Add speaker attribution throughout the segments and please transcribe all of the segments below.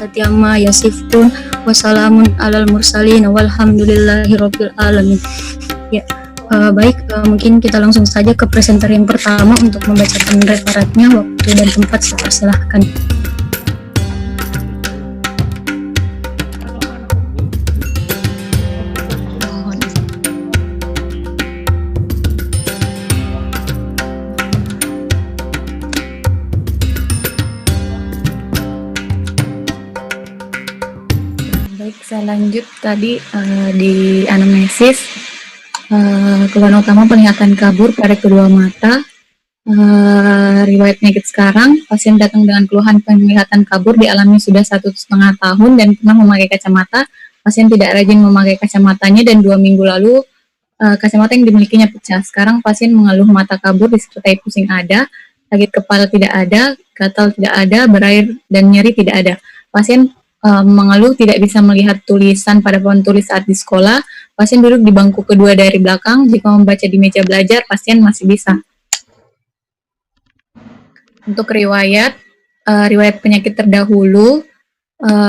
Speaker 1: sifati amma yasifun wa salamun alal mursalin walhamdulillahirabbil alamin. Ya, baik, mungkin kita langsung saja ke presenter yang pertama untuk membacakan referatnya. Waktu dan tempat saya persilahkan. Baik, saya lanjut tadi di anamnesis. Keluhan utama penglihatan kabur pada kedua mata. Riwayat penyakit sekarang, pasien datang dengan keluhan penglihatan kabur, dialami sudah 1,5 tahun dan pernah memakai kacamata. Pasien tidak rajin memakai kacamatanya dan 2 minggu lalu kacamata yang dimilikinya pecah. Sekarang pasien mengeluh mata kabur disertai pusing ada, sakit kepala tidak ada, gatal tidak ada, berair dan nyeri tidak ada. Pasien mengeluh tidak bisa melihat tulisan pada papan tulis saat di sekolah. Pasien duduk di bangku kedua dari belakang. Jika membaca di meja belajar, pasien masih bisa. Untuk riwayat penyakit terdahulu,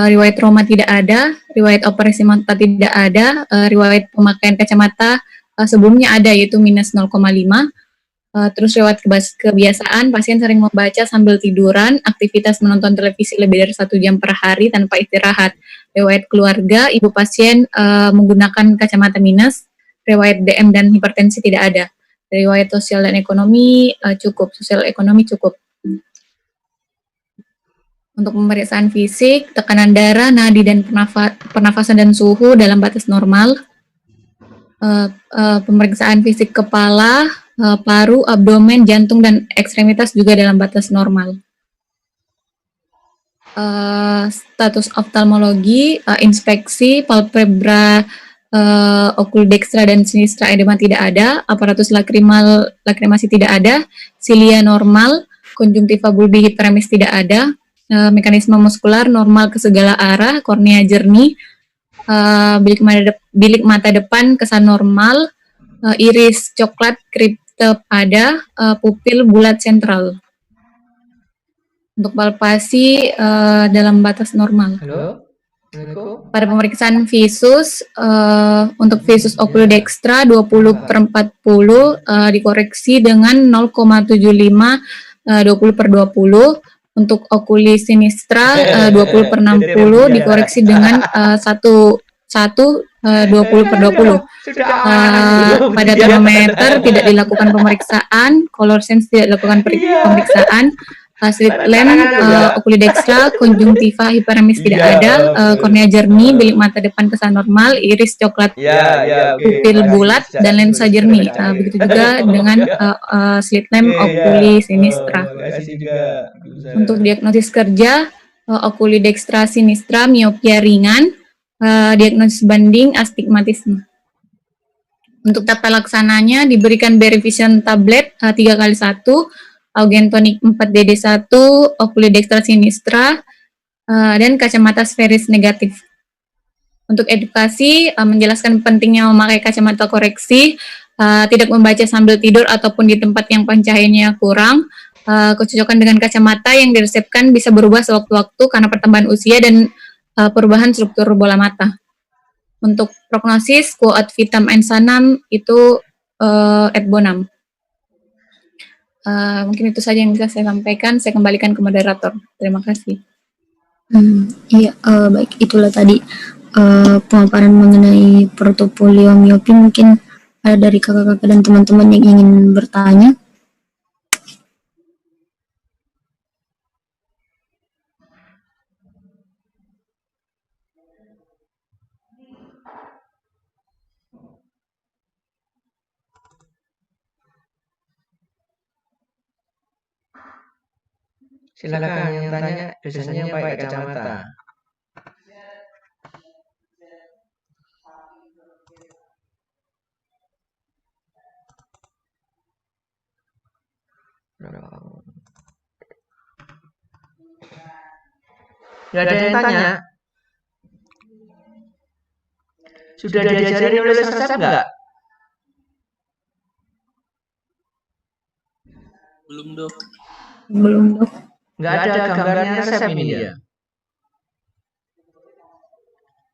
Speaker 1: riwayat trauma tidak ada, riwayat operasi mata tidak ada, riwayat pemakaian kacamata sebelumnya ada, yaitu minus 0,5. Terus riwayat kebiasaan, pasien sering membaca sambil tiduran, aktivitas menonton televisi lebih dari 1 jam per hari tanpa istirahat. Riwayat keluarga, ibu pasien menggunakan kacamata minus, riwayat DM dan hipertensi tidak ada. Riwayat sosial dan ekonomi cukup, sosial ekonomi cukup. Untuk pemeriksaan fisik, tekanan darah, nadi dan pernafasan dan suhu dalam batas normal. Pemeriksaan fisik kepala, paru, abdomen, jantung, dan ekstremitas juga dalam batas normal. Status oftalmologi, inspeksi, palpebra, okulodextra dan sinistra edema tidak ada, aparatus lakrimasi tidak ada, silia normal, konjungtiva bulbi hiperemis tidak ada, mekanisme muskular normal ke segala arah, kornea jernih, bilik mata depan kesan normal, iris coklat kriptep ada, pupil bulat sentral. Untuk palpasi dalam batas normal.
Speaker 2: Halo?
Speaker 1: Pada pemeriksaan visus, untuk visus okulodextra 20/40 dikoreksi dengan 0,75 20/20. Untuk okuli sinistra 20/60 dikoreksi dengan 1 20/20. Pada termometer tidak dilakukan pemeriksaan, color sense tidak dilakukan pemeriksaan, slit lamp, okulodextra, konjungtiva hiperemis tidak ada, kornea jernih, bilik mata depan kesan normal, iris coklat, pupil bulat, dan lensa jernih. Begitu juga dengan slit lamp, okuli sinistra. Untuk diagnosis kerja, okulodextra sinistra, miopia ringan, diagnosis banding, astigmatisme. Untuk tata laksananya diberikan Berivision tablet 3x1, Augentonik 4DD1, okulodextra sinistra, dan kacamata sferis negatif. Untuk edukasi, menjelaskan pentingnya memakai kacamata koreksi, tidak membaca sambil tidur ataupun di tempat yang pencahayaannya kurang. Kecocokan dengan kacamata yang diresepkan bisa berubah sewaktu-waktu karena pertambahan usia dan perubahan struktur bola mata. Untuk prognosis, quo ad vitam insanam itu et bonam. Mungkin itu saja yang bisa saya sampaikan. Saya kembalikan ke moderator. Terima kasih. Iya, baik, itulah tadi pemaparan mengenai portofolio miopi. Mungkin ada dari kakak-kakak dan teman-teman yang ingin bertanya.
Speaker 2: Silakan yang tanya, biasanya yang pakai kacamata. Gak ada yang tanya. Sudah diajarin nulis resep nggak?
Speaker 3: Belum, Dok.
Speaker 1: Belum, Dok.
Speaker 2: Nggak ada gambarnya resep ini ya?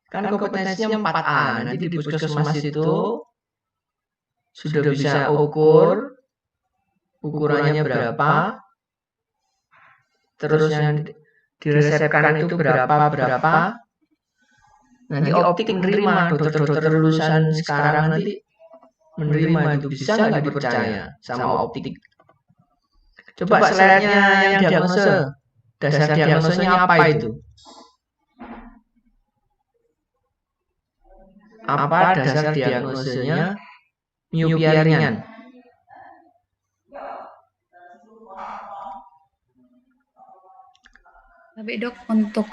Speaker 2: Kan kompetensinya 4A. Nanti di puskesmas itu sudah bisa ukur ukurannya berapa, terus yang diresepkan itu berapa. Nanti optik menerima, dokter-dokter lulusan sekarang nanti menerima itu, bisa nggak dipercaya sama optik. Coba slide-nya yang diagnose, dasar diagnosenya apa itu? Apa dasar diagnosenya miopia ringan?
Speaker 1: Tapi dok, untuk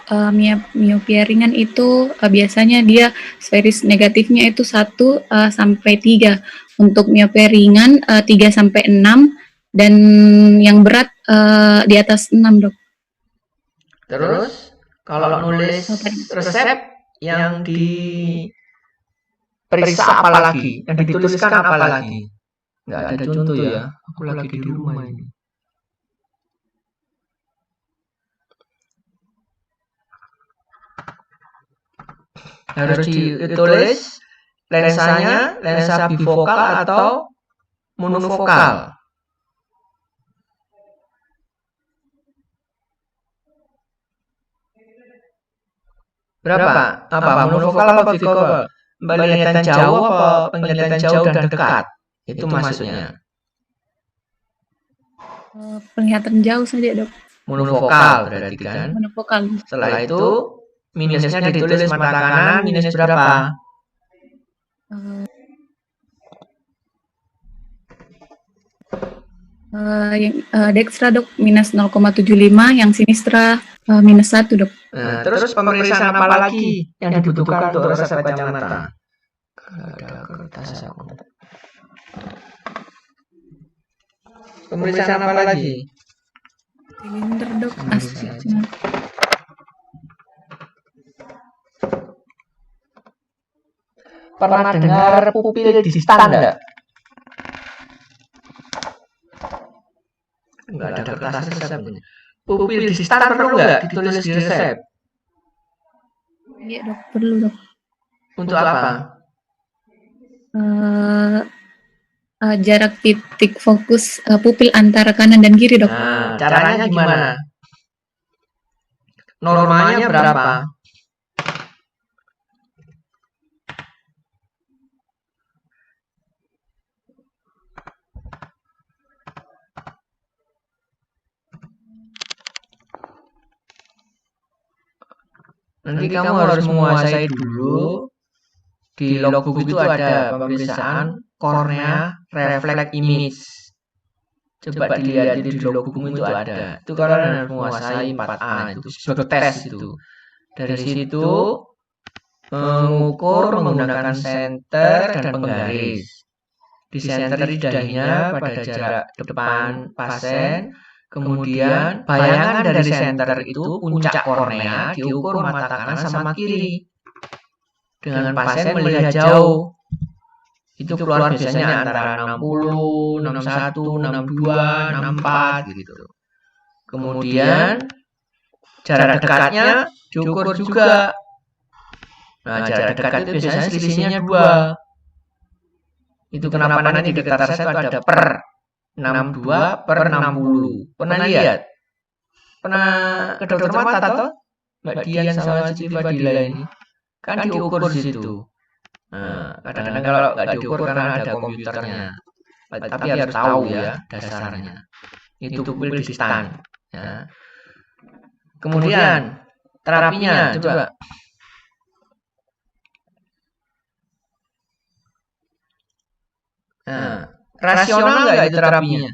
Speaker 1: miopia ringan itu biasanya dia series negatifnya itu 1 sampai 3. Untuk miopia ringan 3 sampai 6 dan yang berat di atas 6 dok.
Speaker 2: Terus kalau nulis resep yang diperiksa apa lagi? Yang dituliskan apa lagi? Nggak ada contoh ya. Aku lagi di rumah ini. Harus ditulis lensanya, lensa bifokal atau monofokal. Berapa? Apa? Monofokal apa bifokal? Penglihatan jauh apa penglihatan jauh dan dekat? Itu maksudnya.
Speaker 1: Penglihatan jauh saja dok.
Speaker 2: Monofokal berarti kan?
Speaker 1: Monofokal.
Speaker 2: Setelah itu minusnya ditulis mata kanan minus berapa?
Speaker 1: Yang Dextra dok minus 0,75, yang Sinistra minus 1 dok.
Speaker 2: Nah, terus pemeriksaan apa lagi yang dibutuhkan untuk resep kacamata? Ada kertas aku. Pemeriksaan apa lagi?
Speaker 1: Silinder dok,
Speaker 2: Pernah dengar pupil distan enggak? Enggak ada kertas resep. Pupil distan perlu enggak ditulis di resep?
Speaker 1: Iya dok, perlu dok.
Speaker 2: Untuk apa?
Speaker 1: Jarak titik fokus pupil antara kanan dan kiri dok.
Speaker 2: Nah, caranya gimana? Normalnya berapa? Nanti kamu harus menguasai dulu. Di logbook itu ada pemeriksaan kornea refleks image. Coba dilihat di logbook itu ada. Itu kalian harus menguasai 4A itu, sebagai tes itu. Dari situ mengukur menggunakan senter dan penggaris. Di senter dahinya pada jarak depan pasien. Kemudian bayangan dari senter itu puncak kornea diukur mata kanan sama kiri. Dengan pasien melihat jauh. Itu keluar biasanya antara 60, 61, 62, 64 gitu. Kemudian jarak dekatnya diukur juga. Nah, jarak dekat itu biasanya selisihnya 2. Itu kenapa nanti di dekat resep itu ada per 62 per 60. Pernah lihat? Pernah ke dokter mata atau Mbak Dian sama Siti Fadila ini? Kan diukur di situ. Nah, kadang-kadang kalau nggak diukur karena ada komputernya. Tapi harus tahu ya dasarnya. Itu pupil distan. Ya. Kemudian terapinya coba. Nah, rasional nggak itu terapinya?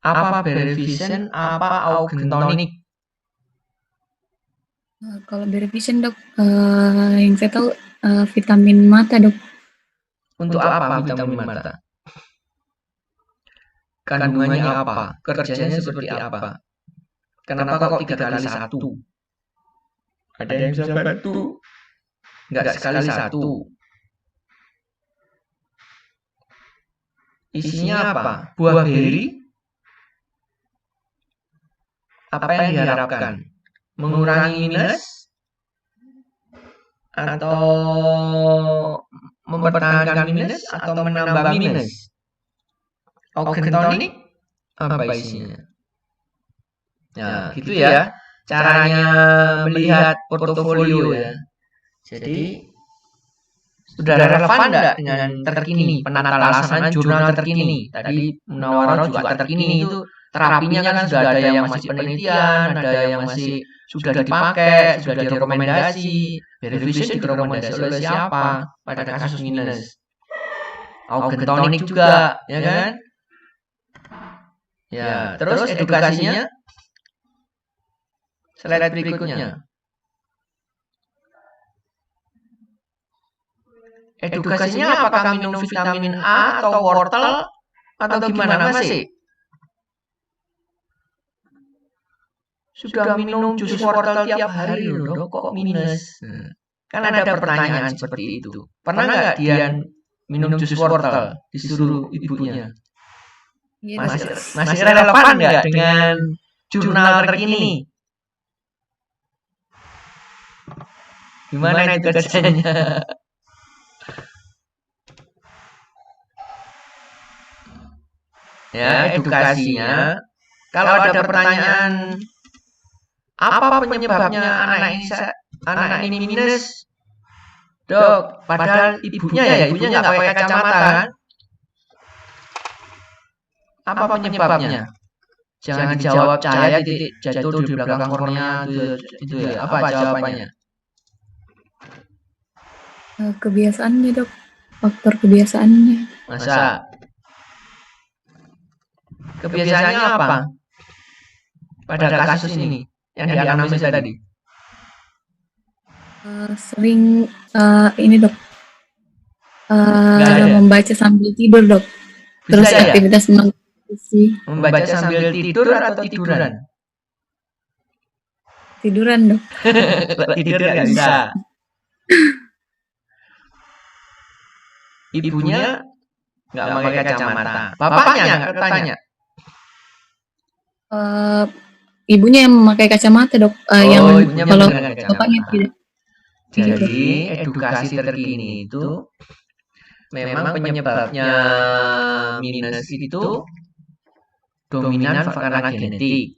Speaker 2: Apa Bervision, apa Augmentonic?
Speaker 1: Kalau Bervision dok, yang saya tahu vitamin mata dok.
Speaker 2: Untuk apa vitamin mata? Kandungannya apa? Kerjanya seperti apa? Kenapa kok 3 kali 1? Ada yang bisa bantu? Nggak sekali 1. Isinya apa? Buah beri? apa yang diharapkan? Mengurangi minus atau mempertahankan minus atau menambah minus? Augen tonic apa isinya? Nah, gitu ya caranya melihat portofolio ya. Jadi sudah relevan nggak dengan terkini, penata laksanaan jurnal terkini? Tadi Munawwarah juga terkini itu terapinya kan sudah ada yang masih penelitian, ada yang masih sudah dipakai, sudah direkomendasi, revision direkomendasi oleh siapa pada kasus minus. Augen tonic juga, ya kan? Ya, terus edukasinya slide berikutnya. Edukasinya apakah minum vitamin A atau wortel atau gimana masih? Sudah minum jus wortel tiap hari loh, kok minus? Kan ada pertanyaan seperti itu. Pernah nggak Dian minum jus wortel disuruh ibunya? Masih relevan nggak dengan jurnal terkini? Gimana edukasinya? Ya, edukasinya. Kalau ada pertanyaan apa penyebabnya anak ini minus? Dok, padahal ibunya nggak pakai kacamata kan? Apa penyebabnya? Jangan dijawab cahaya titik jatuh di belakang kornea itu ya. Apa jawabannya?
Speaker 1: Kebiasaannya dok, faktor kebiasaannya.
Speaker 2: Masa? Kebiasaannya apa? Pada kasus ini yang dianalisis tadi.
Speaker 1: Sering ini dok, membaca sambil tidur dok. Terus
Speaker 2: Bisa
Speaker 1: aktivitas mengisi.
Speaker 2: Membaca sambil tidur atau tiduran?
Speaker 1: Tiduran dok.
Speaker 2: Tidur nggak bisa. Ibunya nggak pakai kacamata. Bapaknya nggak tanya.
Speaker 1: Ibunya yang memakai kacamata dok. Yang kalau bapaknya tidak.
Speaker 2: Jadi edukasi terkini itu memang penyebabnya minus itu dominan karena genetik.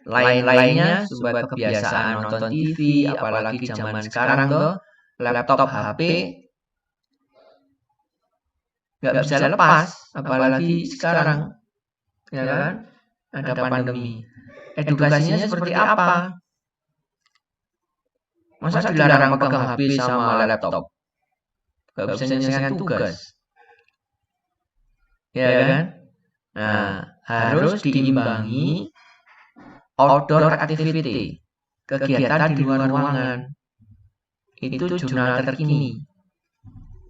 Speaker 2: Lain-lainnya sebab kebiasaan nonton TV, apalagi zaman sekarang tuh laptop, HP nggak bisa lepas, apalagi sekarang, ya kan? Ada pandemi. Edukasinya seperti apa? Masa dilarang pegang HP sama laptop? Gak bisa menyelesaikan tugas. Ya kan? Nah, harus diimbangi outdoor activity, kegiatan di luar ruangan. Itu jurnal terkini.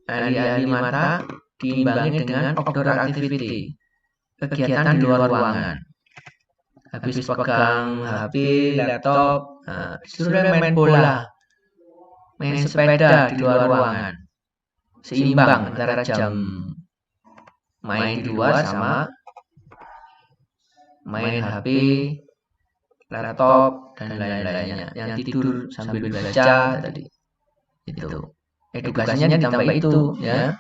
Speaker 2: Ahli-ahli mata diimbangi dengan outdoor activity, kegiatan di luar ruangan. Habis pegang HP, laptop, disuruh main bola, main sepeda di luar ruangan. Seimbang antara jam main di luar sama main HP, laptop, dan lain-lainnya. Yang tidur sambil baca tadi. Itu. Edukasinya ditambah itu, ya.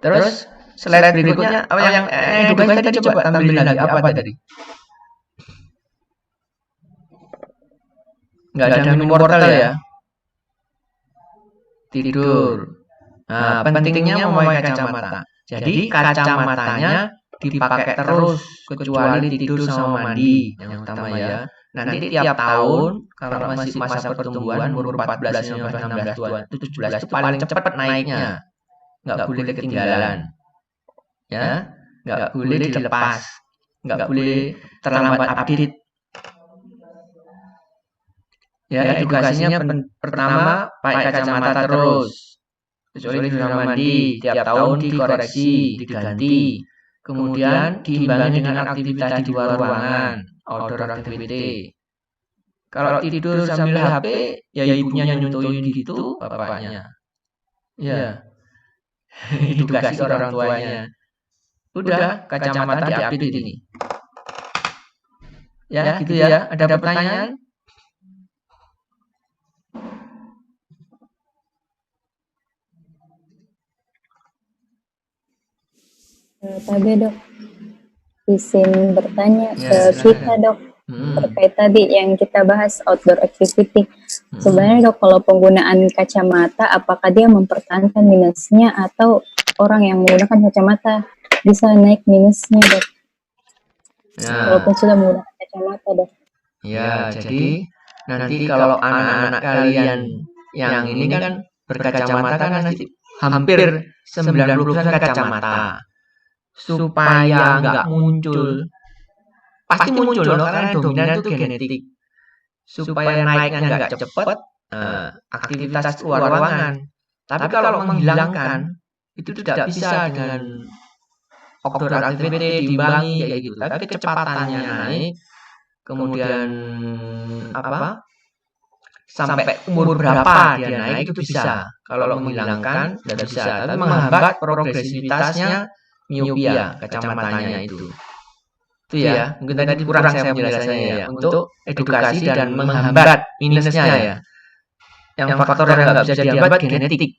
Speaker 2: Terus slide berikutnya apa yang edukasi tadi coba tampilin lagi apa tadi? Nggak ada minum wortel ya? Tidur. Nah, pentingnya memakai kacamata. Jadi kacamatanya dipakai terus kecuali tidur sama mandi yang utama ya. Nanti tiap tahun kalau masih masa pertumbuhan umur 14, 15, 16, 17 itu paling cepat naiknya. Nggak boleh ketinggalan. Ya, nggak boleh dilepas, nggak boleh terlambat update. Ya, edukasinya pertama pakai kacamata terus, kecuali sudah mandi, tiap tahun dikoreksi, diganti. Kemudian diimbangi dengan aktivitas di luar ruangan, outdoor activity. Kalau tidur sambil HP, ya ibunya nyuntuin gitu, bapaknya. Ya, edukasi orang tuanya. Udah, kacamata diupdate ini. Ya, gitu ya. Ada pertanyaan?
Speaker 3: Tadi dok, izin bertanya
Speaker 2: Ya,
Speaker 3: ke kita
Speaker 2: silakan.
Speaker 3: dok,
Speaker 2: Hmm.
Speaker 3: terkait tadi yang kita bahas outdoor activity.
Speaker 2: Hmm.
Speaker 3: Sebenarnya dok, kalau penggunaan kacamata, apakah dia mempertahankan minusnya atau orang yang menggunakan kacamata bisa naik minusnya dok?
Speaker 2: Nah,
Speaker 3: Walaupun sudah menggunakan kacamata dok.
Speaker 2: ya, jadi nanti kalau anak-anak kalian yang ini kan berkacamata kan nanti hampir 90% kacamata. Supaya nggak muncul, pasti muncul loh, karena dominan itu genetik. Supaya naiknya nggak cepet, aktivitas luar ruangan. Tapi kalau menghilangkan, itu tidak bisa dengan outdoor activity diimbangi kayak gitu. Tapi kecepatannya naik, kemudian apa? Sampai umur berapa dia naik itu bisa. Kalau menghilangkan tidak bisa, tapi menghambat progresivitasnya miopia kacamatanya itu. Itu ya, mungkin tadi kurang saya penjelasannya ya, untuk edukasi dan menghambat minusnya ya. Yang faktor yang nggak bisa dihambat genetik.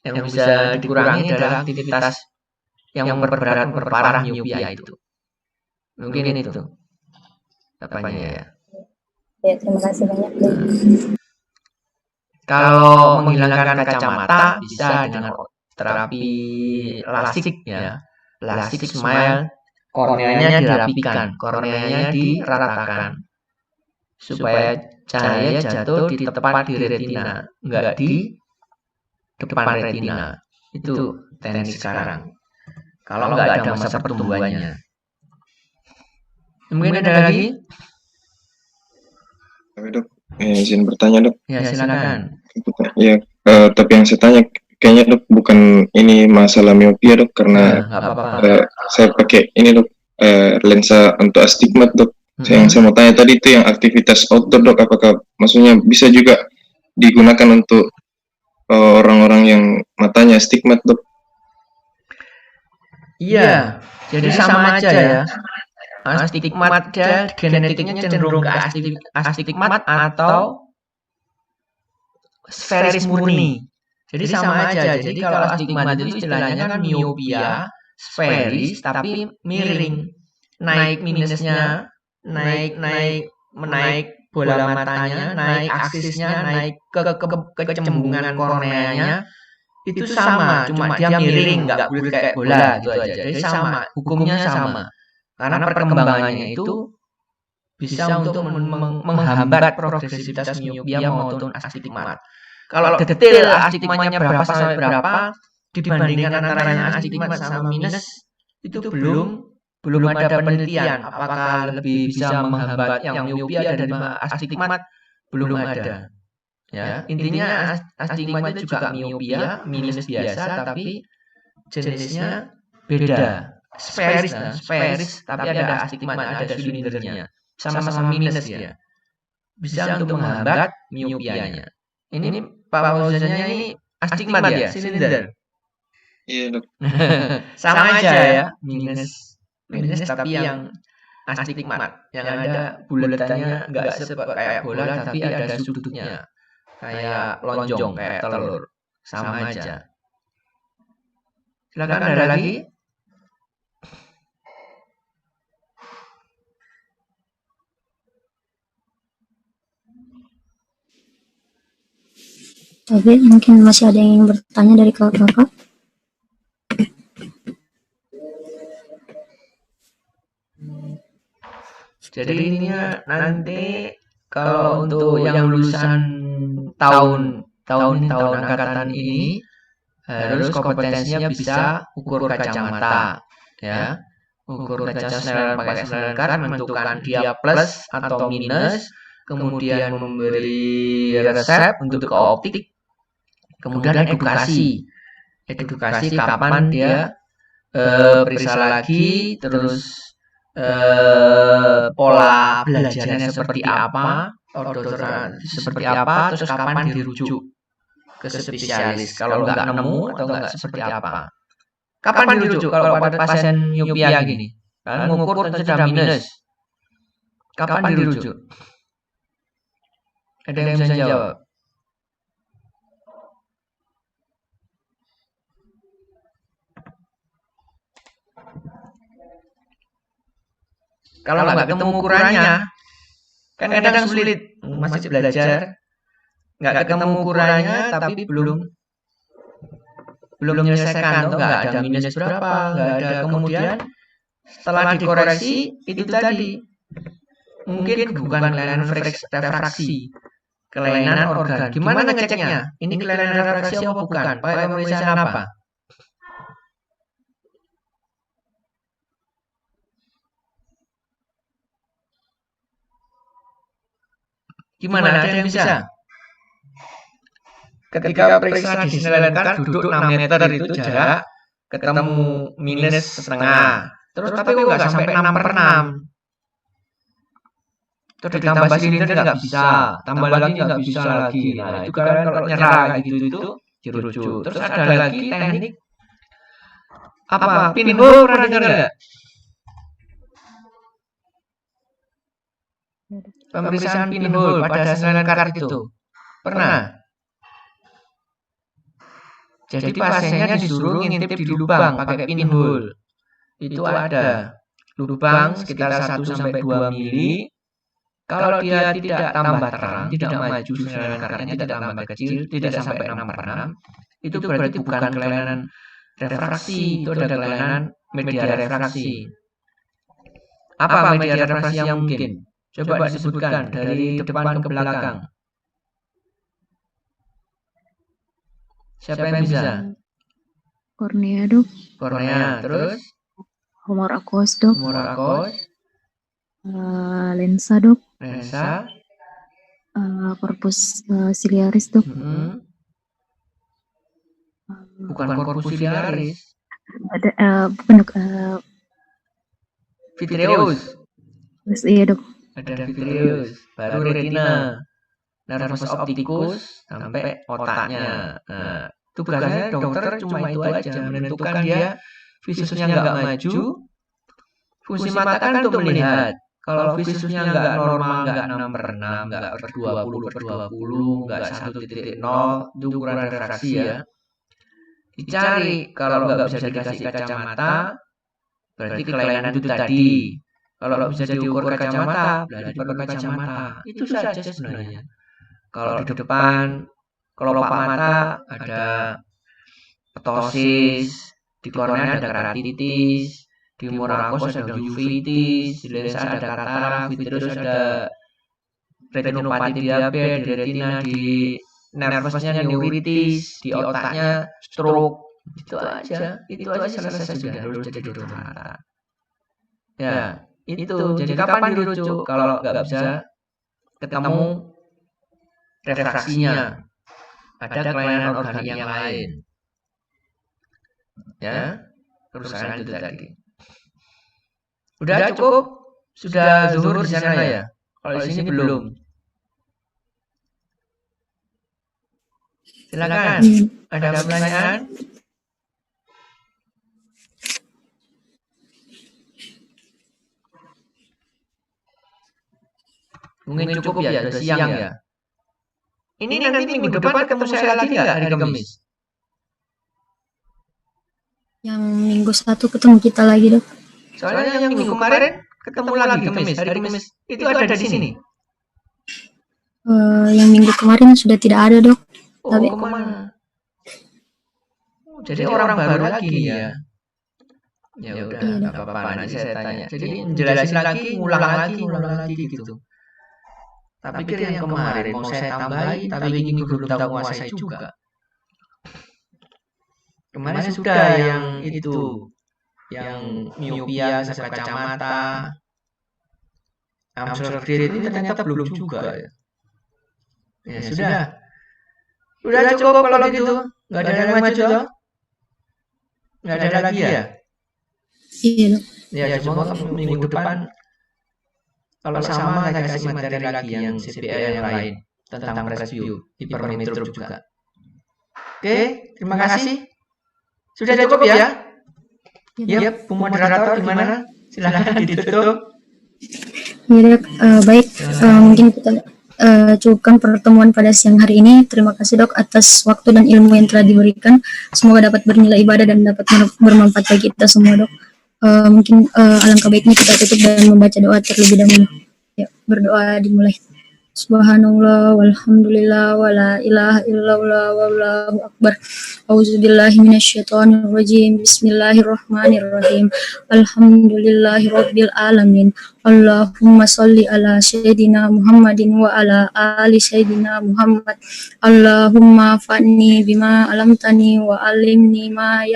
Speaker 2: Yang bisa dikurangi adalah aktivitas yang memperberat, memperparah miopia itu. Mungkin itu apanya ya.
Speaker 3: Ya, terima kasih banyak dok.
Speaker 2: Kalau menghilangkan kacamata bisa dengan terapi lasik ya. Lasik smile, korneanya dirapikan, korneanya diratakan. Supaya cahaya jatuh di tepat di retina, enggak di depan retina. Itu teknik sekarang. Kalau enggak ada masa pertumbuhannya. Mungkin ada lagi?
Speaker 4: Tapi dok, izin bertanya dok.
Speaker 2: Ya, silakan.
Speaker 4: Ya, tapi yang saya tanya kayaknya dok bukan ini masalah miopia dok, karena
Speaker 2: Nggak apa-apa.
Speaker 4: saya pakai ini dok, lensa untuk astigmat dok. Yang saya mau tanya tadi itu yang aktivitas outdoor dok, apakah maksudnya bisa juga digunakan untuk orang-orang yang matanya astigmat dok?
Speaker 2: Iya, jadi sama aja ya. Astigmat dia genetiknya cenderung ke astigmat atau sferis murni. Jadi sama aja. Jadi kalau astigmat itu istilahnya kan miopia sferis tapi miring. Naik minusnya, menaik bola matanya, naik aksisnya, naik ke kecembungan korneanya itu sama, cuma dia miring, nggak bulat kayak bola gitu aja. Jadi sama, hukumnya sama. Karena perkembangannya itu bisa untuk menghambat progresivitas miopia maupun astigmat. Kalau detail astigmatnya berapa sampai berapa dibandingkan antara yang astigmat sama minus itu belum ada penelitian apakah lebih bisa menghambat yang miopia dari astigmat, belum ada. Ya, intinya astigmat itu juga miopia minus biasa tapi jenisnya beda. Sferis, tapi ada astigmat, ada silindernya. Sama-sama minus ya. Bisa untuk menghambat miopianya. Ini Pak Fauzannya ini astigmat ya, silinder.
Speaker 4: Iya dok.
Speaker 2: Sama aja ya, minus tapi yang astigmat. Yang ada bulatannya nggak kayak bola tapi ada sudutnya. Kayak lonjong, kayak telur. Sama aja. Silakan ada lagi?
Speaker 3: Oke, mungkin masih ada yang ingin bertanya dari kakak-kakak.
Speaker 2: Jadi ininya nanti kalau untuk yang lulusan tahun angkatan ini harus kompetensinya bisa ukur kacamata ya. Ukur kacamata pakai Snellen card, menentukan dia plus atau minus, kemudian memberi resep untuk ke optik, kemudian edukasi kapan dia periksa lagi, terus pola belajarnya seperti apa, seperti apa, terus kapan dirujuk ke spesialis kalau nggak nemu atau nggak seperti apa. Kapan dirujuk kalau pada pasien miopia gini? Kan ngukur tentu sudah minus. Kapan dirujuk? Ada yang bisa jawab? Kalau nggak ketemu ukurannya, kan kadang sulit, masih belajar, nggak ketemu ukurannya, tapi belum menyelesaikan, atau nggak ada minus berapa, nggak ada. Kemudian setelah dikoreksi itu tadi mungkin bukan kelainan refraksi, kelainan organ. Gimana ngeceknya? Ini kelainan refraksi apa bukan? Pakai pemeriksaan apa? Gimana? Ada yang bisa? Ketika periksa di Snellen-Card duduk 6 meter itu jarak, ketemu minus setengah. Terus tapi kok nggak sampai 6/6. Terus ditambah silinder nggak bisa, tambah lagi nggak bisa lagi. Nah itu kalian kalau nyerah kayak gitu itu dirujuk. Terus ada lagi teknik apa? Pinhole, pernah dengar nggak? Pemeriksaan pinhole pada Snellen-Card itu pernah. Jadi pasiennya disuruh ngintip di lubang pakai pinhole. Itu ada lubang sekitar 1-2 mili. Kalau dia tidak tambah terang, tidak maju, Snellen-Card-nya tidak tambah kecil, tidak sampai 6/6, itu berarti bukan kelainan refraksi, itu ada kelainan media refraksi. Apa media refraksi yang mungkin? Coba disebutkan dari depan ke belakang. Siapa yang bisa?
Speaker 1: Kornea, Dok.
Speaker 2: Kornea, terus
Speaker 1: Humor akos, Dok.
Speaker 2: Murakos,
Speaker 1: Lensa, Dok.
Speaker 2: lensa,
Speaker 1: Corpus ciliaris, Dok.
Speaker 2: bukan corpus ciliaris,
Speaker 1: Bukan, Dok.
Speaker 2: vitreous,
Speaker 1: Iya, Dok.
Speaker 2: ada vitreous, baru retina, nervus opticus sampai otaknya. Nah, tugasnya dokter cuma itu aja, menentukan dia visusnya nggak maju. Fungsi mata kan untuk melihat. Kalau visusnya nggak normal, nggak 6/6, nggak 20/20, nggak 1.0, itu ukuran refraksi ya. Dicari, kalau nggak bisa dikasih kacamata, berarti kelainan itu tadi. Kalau nggak bisa diukur kacamata, berarti pakai kacamata. Itu saja sebenarnya. Kalau di depan kelopak mata ada ptosis, di kornea ada keratitis, di murakos ada uveitis, di lensa ada katarak, vitreous ada retinopati diabetes, di retina, di nervusnya neuritis, di otaknya stroke. Itu aja selesai sudah, lulus jadi dokter mata. Ya, itu. Jadi kapan dirujuk kalau nggak bisa ketemu refraksinya? Ada kelainan organ yang lain. Ya, kerusakan itu tadi. Udah cukup? Sudah zuhur di sana ya? Kalau di sini belum. Silakan. Ada pertanyaan? Mungkin cukup ya, sudah siang ya. Ini nanti minggu depan ketemu saya lagi nggak hari Kamis?
Speaker 1: Yang minggu 1 ketemu kita lagi, Dok.
Speaker 2: Soalnya yang minggu kemarin ketemu lagi Kamis, hari Kamis itu ada di sini.
Speaker 1: Yang minggu kemarin sudah tidak ada, Dok.
Speaker 2: Oh,
Speaker 1: Tapi
Speaker 2: kemana? Jadi orang baru lagi ya. Ya udah, nggak apa-apa, nanti saya tanya. Jadi menjelasin lagi, ngulang lagi gitu. Tapi pikir yang kemarin mau saya tambahin, tapi ini belum tahu menguasai juga. Kemarin sudah yang itu, yang miopia, sesek kacamata, Amsler grade ini ternyata belum juga ya. Ya sudah. Udah cukup kalau gitu. Nggak ada yang maju toh? Nggak ada lagi ya?
Speaker 1: iya, Dok.
Speaker 2: Ya cuma minggu depan kalau sama saya kasih materi lagi yang CPA yang lain tentang presview, hipermetrop juga. Oke, terima kasih. Sudah cukup ya? Ya, moderator gimana? Silahkan ditutup.
Speaker 5: Ya, Dok. Baik, mungkin kita cukupkan pertemuan pada siang hari ini. Terima kasih Dok atas waktu dan ilmu yang telah diberikan. Semoga dapat bernilai ibadah dan dapat bermanfaat bagi kita semua Dok. Mungkin alangkah baiknya kita tutup dan membaca doa terlebih dahulu. Ya, berdoa dimulai. Subhanallah walhamdulillah wala ilaha illallah wallahu akbar. Auzubillahi minasyaitonir rajim. Bismillahirrahmanirrahim. Alhamdulillahi rabbil alamin. Allahumma sholli ala sayyidina Muhammadin wa ala ali sayyidina Muhammad. Allahumma fa'ni bima alamtani wa alimni ma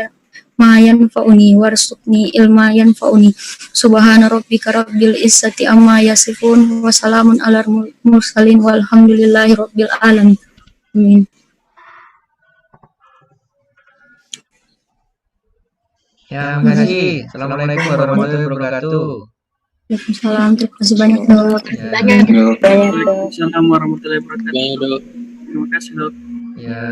Speaker 5: yanfa'uni warzuqni ilma yanfa'uni. Subhana rabbika rabbil izzati amma yasifun wa salamun alal mursalin walhamdulillahi rabbil alamin. Amin.
Speaker 2: Ya, terima kasih. Assalamualaikum warahmatullahi wabarakatuh.
Speaker 5: Waalaikumsalam. Terima kasih banyak Dok.
Speaker 2: Ya,
Speaker 3: Banyak Dok.
Speaker 6: Waalaikumsalam warahmatullahi wabarakatuh. Terima kasih Dok.
Speaker 2: ya.